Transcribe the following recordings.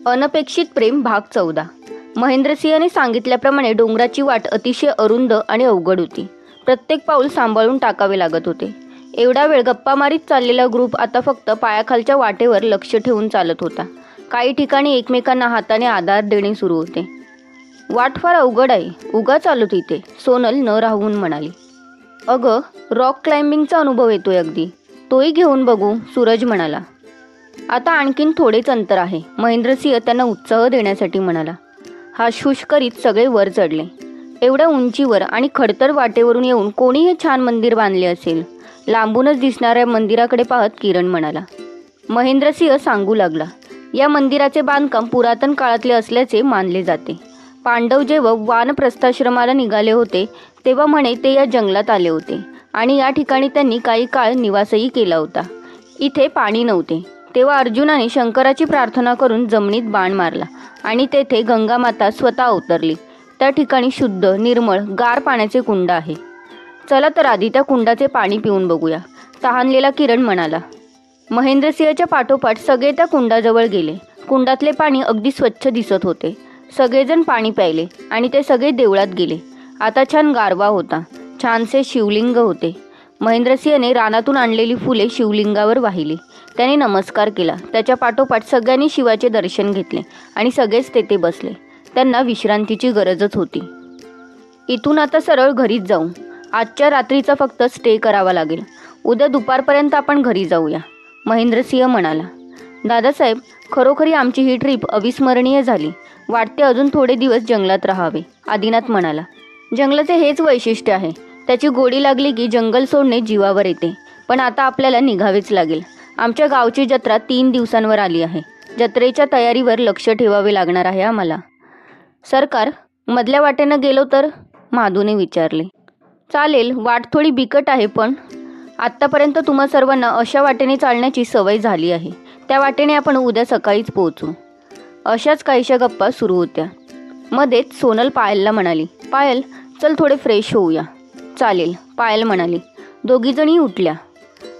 अनपेक्षित प्रेम भाग 14। महेंद्रसिंहने सांगितल्याप्रमाणे डोंगराची वाट अतिशय अरुंद आणि अवघड होती। प्रत्येक पाऊल सांभाळून टाकावे लागत होते। एवढा वेळ गप्पा मारीत चाललेला ग्रुप आता फक्त पायाखालच्या वाटेवर लक्ष ठेवून चालत होता। काही ठिकाणी एकमेकांना हाताने आधार देणे सुरू होते। वाट फार अवघड आहे, उगा चालू तिथे, सोनल न राहून म्हणाली। अगं, रॉक क्लाइम्बिंगचा अनुभव येतोय अगदी, तोही घेऊन बघू, सूरज म्हणाला। आता आणखीन थोडेच अंतर आहे, महेंद्रसिंह त्यांना उत्साह देण्यासाठी म्हणाला। हाशहुश करीत सगळे वर चढले। एवढ्या उंचीवर आणि खडतर वाटेवरून येऊन कोणी हे छान मंदिर बांधले असेल? लांबूनच दिसणाऱ्या मंदिराकडे पाहत किरण म्हणाला। महेंद्रसिंह सांगू लागला, या मंदिराचे बांधकाम पुरातन काळातले असल्याचे मानले जाते। पांडव जेव्हा वानप्रस्थाश्रमाला निघाले होते तेव्हा म्हणे ते या जंगलात आले होते आणि या ठिकाणी त्यांनी काही काळ निवासही केला होता। इथे पाणी नव्हते, तेव्हा अर्जुनाने शंकराची प्रार्थना करून जमिनीत बाण मारला आणि तेथे गंगामाता स्वतः अवतरली। त्या ठिकाणी शुद्ध, निर्मळ, गार पाण्याचे कुंड आहे। चला तर आधी त्या कुंडाचे पाणी पिऊन बघूया, तहानलेला किरण म्हणाला। महेंद्रसिंहच्या पाठोपाठ सगळे त्या कुंडाजवळ गेले। कुंडातले पाणी अगदी स्वच्छ दिसत होते। सगळेजण पाणी प्यायले आणि ते सगळे देवळात गेले। आता छान गारवा होता, छानसे शिवलिंग होते। महेंद्रसिंहने रानातून आणलेली फुले शिवलिंगावर वाहिली। त्याने नमस्कार केला। त्याच्या पाठोपाठ सगळ्यांनी शिवाचे दर्शन घेतले आणि सगळेच तेथे बसले। त्यांना विश्रांतीची गरजच होती। इथून आता सरळ घरीच जाऊ, आजच्या रात्रीचा फक्त स्टे करावा लागेल, उद्या दुपारपर्यंत आपण घरी जाऊया, महेंद्रसिंह म्हणाला। दादासाहेब, खरोखरी आमची ही ट्रिप अविस्मरणीय झाली, वाटते अजून थोडे दिवस जंगलात राहावे, आदिनाथ म्हणाला। जंगलाचे हेच वैशिष्ट्य आहे, त्याची गोडी लागली की जंगल सोडणे जीवावर येते। पण आता आपल्याला निघावेच लागेल। आमच्या गावची जत्रा 3 दिवसांवर आली आहे। जत्रेच्या तयारीवर लक्ष ठेवावे लागणार आहे आम्हाला। सरकार, मधल्या वाटेनं गेलो तर? माधूने विचारले। चालेल, वाट थोडी बिकट आहे, पण आत्तापर्यंत तुम्हा सर्वांना अशा वाटेने चालण्याची सवय झाली आहे। त्या वाटेने आपण उद्या सकाळीच पोहोचू। अशाच काहीशा गप्पा सुरू होत्या। मध्येच सोनल पायलला म्हणाली, पायल, चल थोडे फ्रेश होऊया। चालेल, पायल म्हणाली। दोघीजणी उठल्या।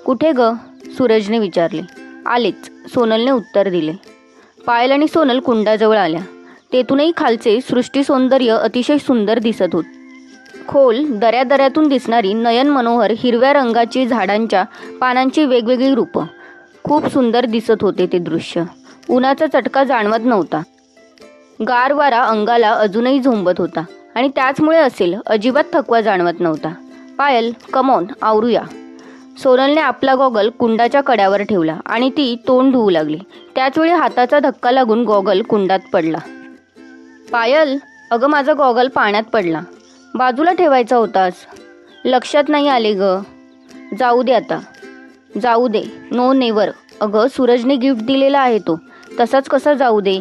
कुठे ग? सूरजने विचारले। आलेच, सोनलने उत्तर दिले। पायल आणि सोनल कुंडाजवळ आल्या। तेथूनही खालचे सृष्टी सौंदर्य अतिशय सुंदर दिसत होते। खोल दऱ्यातून दिसणारी नयन मनोहर हिरव्या रंगाची झाडांच्या पानांची वेगवेगळी रूपं, खूप सुंदर दिसत होते ते दृश्य। उन्हाचा चटका जाणवत नव्हता। गार वारा अंगाला अजूनही झोंबत होता आणि त्याचमुळे असेल अजिबात थकवा जाणवत नव्हता। पायल, कमॉन, आवरूया। सोनलने आपला गॉगल कुंडाच्या कड्यावर ठेवला आणि ती तोंड धुवू लागली। त्याचवेळी हाताचा धक्का लागून गॉगल कुंडात पडला। पायल, अगं, माझा गॉगल पाण्यात पडला, बाजूला ठेवायचा होतास, लक्षात नाही आले ग। जाऊ दे आता, जाऊ दे, नो नेवर। अगं, सूरजने गिफ्ट दिलेला आहे तो, तसाच कसा जाऊ दे?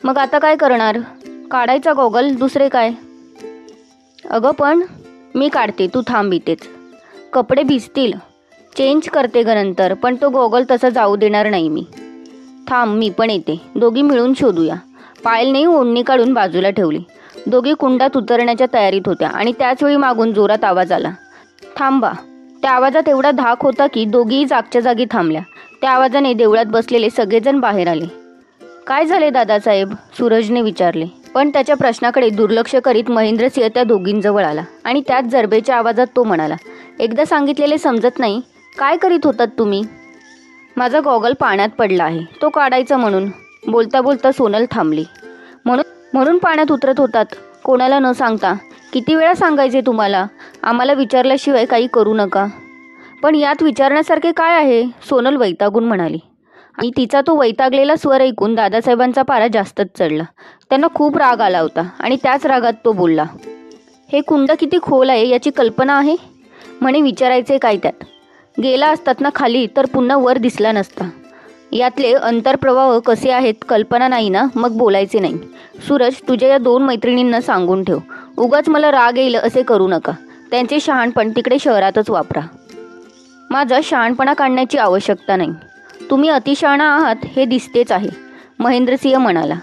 मग आता काय करणार? काढायचा गॉगल, दुसरे काय? अगं पण मी काढते, तू थांब इथेच। कपडे भिजतील, चेंज करते ग नंतर, पण तो गॉगल तसा जाऊ देणार नाही मी। थांब, मी पण येते, दोघी मिळून शोधूया। पायलनेही ओढणी काढून बाजूला ठेवली। दोघी कुंडात उतरण्याच्या तयारीत होत्या आणि त्याचवेळी मागून जोरात आवाज आला, थांबा। त्या आवाजात एवढा धाक होता की दोघीही जागच्या जागी थांबल्या। त्या आवाजाने देवळात बसलेले सगळेजण बाहेर आले। काय झाले दादासाहेब? सूरजने विचारले, पण त्याच्या प्रश्नाकडे दुर्लक्ष करीत महेंद्रसिंह त्या दोघींजवळ आला आणि त्याच जरबेच्या आवाजात तो म्हणाला, एकदा सांगितलेले समजत नाही, काय करीत होतात तुम्ही? माझा गॉगल पाण्यात पडला आहे, तो काढायचा म्हणून। बोलता बोलता सोनल थांबली। म्हणून पाण्यात उतरत होतात, कोणाला न सांगता? किती वेळा सांगायचे तुम्हाला, आम्हाला विचारल्याशिवाय काही करू नका? पण यात विचारण्यासारखे काय आहे? सोनल वैतागून म्हणाली आणि तिचा तो वैतागलेला स्वर ऐकून दादासाहेबांचा पारा जास्तच चढला। त्यांना खूप राग आला होता आणि त्याच रागात तो बोलला, हे कुंड किती खोल आहे याची कल्पना आहे? म्हणे विचारायचे काय त्यात? गेला असतात ना खाली तर पुन्हा वर दिसला नसता। यातले अंतरप्रवाह कसे आहेत कल्पना नाही ना, मग बोलायचे नाही। सूरज, तुझ्या या 2 मैत्रिणींना सांगून ठेव, उगाच मला राग येईल असे करू नका। त्यांचे शहाणपण तिकडे शहरातच वापरा। माझा शहाणपणा काढण्याची आवश्यकता नाही, तुम्ही अतिशहाणा आहात हे दिसतेच आहे, महेंद्रसिंह म्हणाला।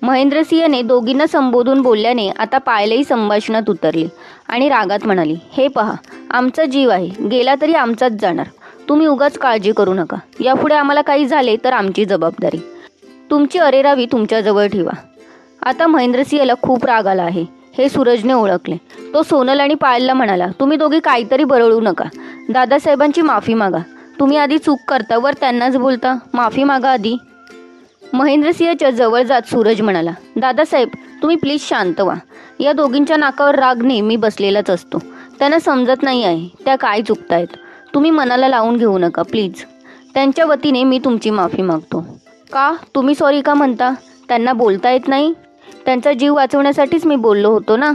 महेंद्रसिंहने दोघींना संबोधून बोलल्याने आता पायलही संभाषणात उतरली आणि रागात म्हणाली, हे पहा, आमचा जीव आहे, गेला तरी आमचाच जाणार, तुम्ही उगाच काळजी करू नका। यापुढे आम्हाला काही झाले तर आमची जबाबदारी। तुमची अरेरावी तुमच्याजवळ ठेवा. आता महेंद्रसिंहला खूप राग आला आहे हे सूरजने ओळखले. तो सोनल आणि पायलला म्हणाला, तुम्ही दोघी काहीतरी बरळू नका. दादासाहेबांची माफी मागा. तुम्ही आधी चूक करता वर त्यांनाच बोलता. माफी मागा आधी. महेंद्रसिंहच्या जवळ जात सूरज म्हणाला, दादासाहेब तुम्ही प्लीज शांत व्हा. या दोघींच्या नाकावर राग नेहमी बसलेलाच असतो. त्यांना समजत नाही आहे त्या काय चुकतायत. तुम्ही मनाला लावून घेऊ नका प्लीज. त्यांच्या वतीने मी तुमची माफी मागतो. का तुम्ही सॉरी का म्हणता? त्यांना बोलता येत नाही? त्यांचा जीव वाचवण्यासाठीच मी बोललो होतो ना.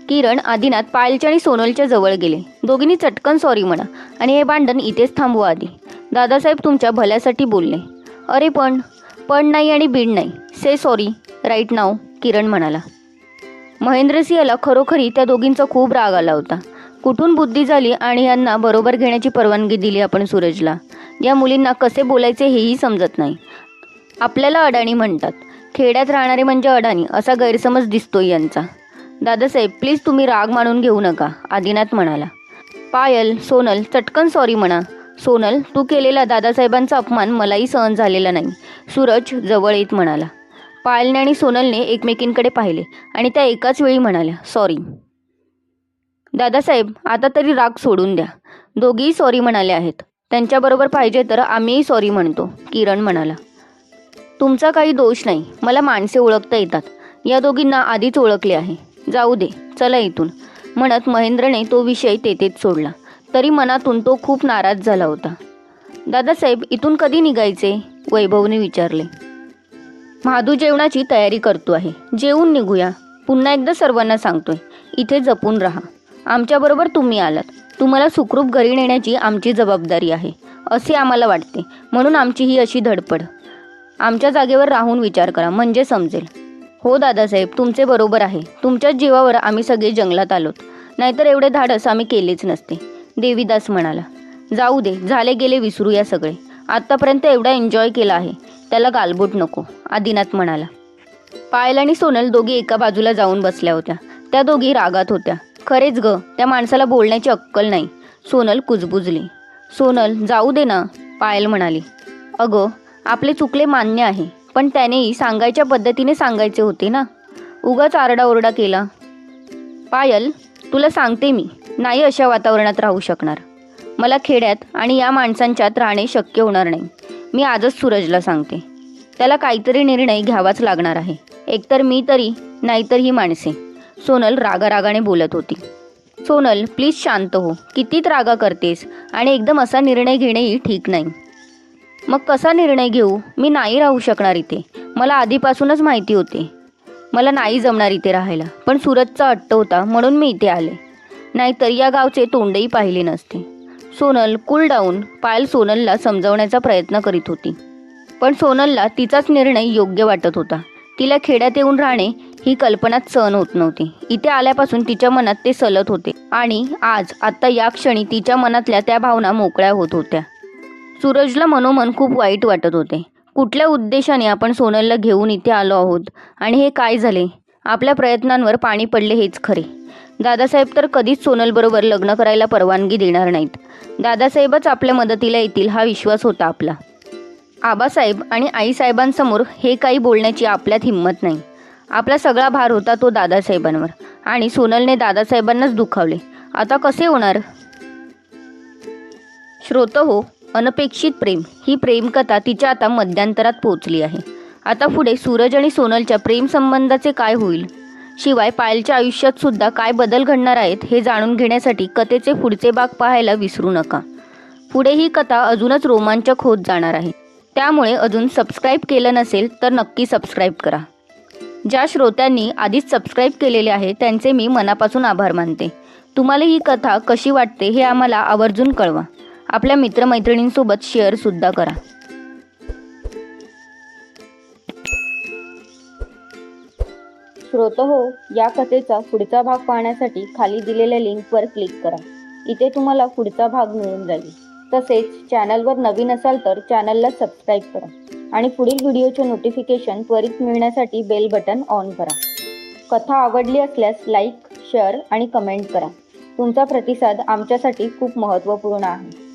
किरण आदिनाथ पायलच्या आणि सोनलच्या जवळ गेले. दोघींनी चटकन सॉरी म्हणा आणि हे भांडण इथेच थांबवा आधी. दादासाहेब तुमच्या भल्यासाठी बोलले. अरे पण नाही आणि बीड नाही. से सॉरी राईट नाव, किरण म्हणाला. महेंद्रसिंहला खरोखरी त्या दोघींचा खूप राग आला होता. कुठून बुद्धी झाली आणि यांना बरोबर घेण्याची परवानगी दिली आपण सूरजला. या मुलींना कसे बोलायचे हेही समजत नाही. आपल्याला अडाणी म्हणतात. खेड्यात राहणारे म्हणजे अडाणी असा गैरसमज दिसतोय यांचा. दादासाहेब प्लीज तुम्ही राग मानून घेऊ नका, आदिनाथ म्हणाला. पायल, सोनल चटकन सॉरी म्हणा. सोनल तू केलेला दादासाहेबांचा अपमान मलाही सहन झालेला नाही, सूरज जवळ येत म्हणाला. पायलने आणि सोनलने एकमेकींकडे पाहिले आणि त्या एकाच वेळी म्हणाल्या, सॉरी. दादासाहेब आता तरी राग सोडून द्या. दोघीही सॉरी म्हणाले आहेत. त्यांच्याबरोबर पाहिजे तर आम्हीही सॉरी म्हणतो, किरण म्हणाला. तुमचा काही दोष नाही. मला माणसे ओळखता येतात. या दोघींना आधीच ओळखले आहे. जाऊ दे, चला इथून, म्हणत महेंद्रने तो विषय तेथेच सोडला. तरी मनातून तो खूप नाराज झाला होता. दादासाहेब इथून कधी निघायचे? वैभवने विचारले. महादू जेवणाची तयारी करतो आहे. जेवून निघूया. पुन्हा एकदा सर्वांना सांगतोय, इथे जपून राहा. आमच्याबरोबर तुम्ही आलात. तुम्हाला सुखरूप घरी नेण्याची आमची जबाबदारी आहे असे आम्हाला वाटते. म्हणून आमची ही अशी धडपड. आमच्या जागेवर राहून विचार करा म्हणजे समजेल. हो दादासाहेब तुमचे बरोबर आहे. तुमच्याच जीवावर आम्ही सगळे जंगलात आलोत. नाहीतर एवढे धाडस आम्ही केलेच नसते, देवीदास म्हणाला. जाऊ दे, झाले गेले विसरूया सगळे. आत्तापर्यंत एवढा एन्जॉय केला आहे, त्याला गालबोट नको, आदिनाथ म्हणाला. पायल आणि सोनल दोघी एका बाजूला जाऊन बसल्या होत्या. त्या दोघी रागात होत्या. खरेच ग, त्या माणसाला बोलण्याची अक्कल नाही, सोनल कुजबुजली. सोनल जाऊ दे ना, पायल म्हणाली. अगं आपले चुकले मान्य आहे, पण त्यानेही सांगायच्या पद्धतीने सांगायचे होते ना. उगाच आरडाओरडा केला. पायल तुला सांगते मी नाही अशा वातावरणात राहू शकणार. मला खेड्यात आणि या माणसांच्यात राहणे शक्य होणार नाही. मी आजच सूरजला सांगते. त्याला काहीतरी निर्णय घ्यावाच लागणार आहे. एकतर मी तरी नाहीतर ही माणसे. सोनल रागारागाने बोलत होती. सोनल प्लीज शांत हो. कितीत रागा करतेस आणि एकदम असा निर्णय घेणेही ठीक नाही. मग कसा निर्णय घेऊ? मी नाही राहू शकणार इथे. मला आधीपासूनच माहिती होते मला नाही जमणार इथे राहायला. पण सूरजचा हट्ट होता म्हणून मी इथे आले. नाहीतर या गावचे तोंडही पाहिले नसते. Sonal cool down. पायल सोनलला समजावण्याचा प्रयत्न करीत होती. पण सोनलला तिचाच निर्णय योग्य वाटत होता. तिला खेड्यात येऊन राहणे ही कल्पनाच सहन होत नव्हती. इथे आल्यापासून तिच्या मनात ते सलत होते आणि आत्ता या क्षणी तिच्या मनातल्या त्या भावना मोकळ्या होत होत्या. सूरजला मनोमन खूप वाईट वाटत होते. कुठल्या उद्देशाने आपण सोनलला घेऊन इथे आलो आहोत आणि हे काय झाले? आपल्या प्रयत्नांवर पाणी पडले हेच खरे. दादासाहेब तर कधीच सोनलबरोबर लग्न करायला परवानगी देणार नाहीत. दादासाहेबच आपल्या मदतीला येतील हा विश्वास होता आपला. आबासाहेब आणि आईसाहेबांसमोर हे काही बोलण्याची आपल्यात हिंमत नाही. आपला सगळा भार होता तो दादासाहेबांवर आणि सोनलने दादासाहेबांनाच दुखावले. आता कसे होणार? श्रोतहो, अनपेक्षित प्रेम ही प्रेमकथा तिच्या आता मध्यांतरात पोहोचली आहे. आता पुढे सूरज आणि सोनलच्या प्रेम संबंधाचे काय होईल? शिवाय पायलच्या आयुष्यात सुद्धा काय बदल घडणार आहेत हे जाणून घेण्यासाठी कथेचे पुढचे भाग पाहायला विसरू नका. पुढे ही कथा अजूनच रोमांचक होत जाणार आहे. त्यामुळे अजून सबस्क्राईब केलं नसेल तर नक्की सबस्क्राईब करा. ज्या श्रोत्यांनी आधीच सबस्क्राईब केलेले आहे त्यांचे मी मनापासून आभार मानते. तुम्हाला ही कथा कशी वाटते हे आम्हाला आवर्जून कळवा. आपल्या मित्रमैत्रिणींसोबत शेअरसुद्धा करा. श्रोतहो, या कथेचा पुढचा भाग पाहण्यासाठी खाली दिलेल्या लिंकवर क्लिक करा. इथे तुम्हाला पुढचा भाग मिळून जाईल. तसेच चॅनलवर नवीन असाल तर चॅनलला सबस्क्राईब करा आणि पुढील व्हिडिओचे नोटिफिकेशन त्वरित मिळण्यासाठी बेल बटन ऑन करा. कथा आवडली असल्यास लाईक, शेअर आणि कमेंट करा. तुमचा प्रतिसाद आमच्यासाठी खूप महत्त्वपूर्ण आहे.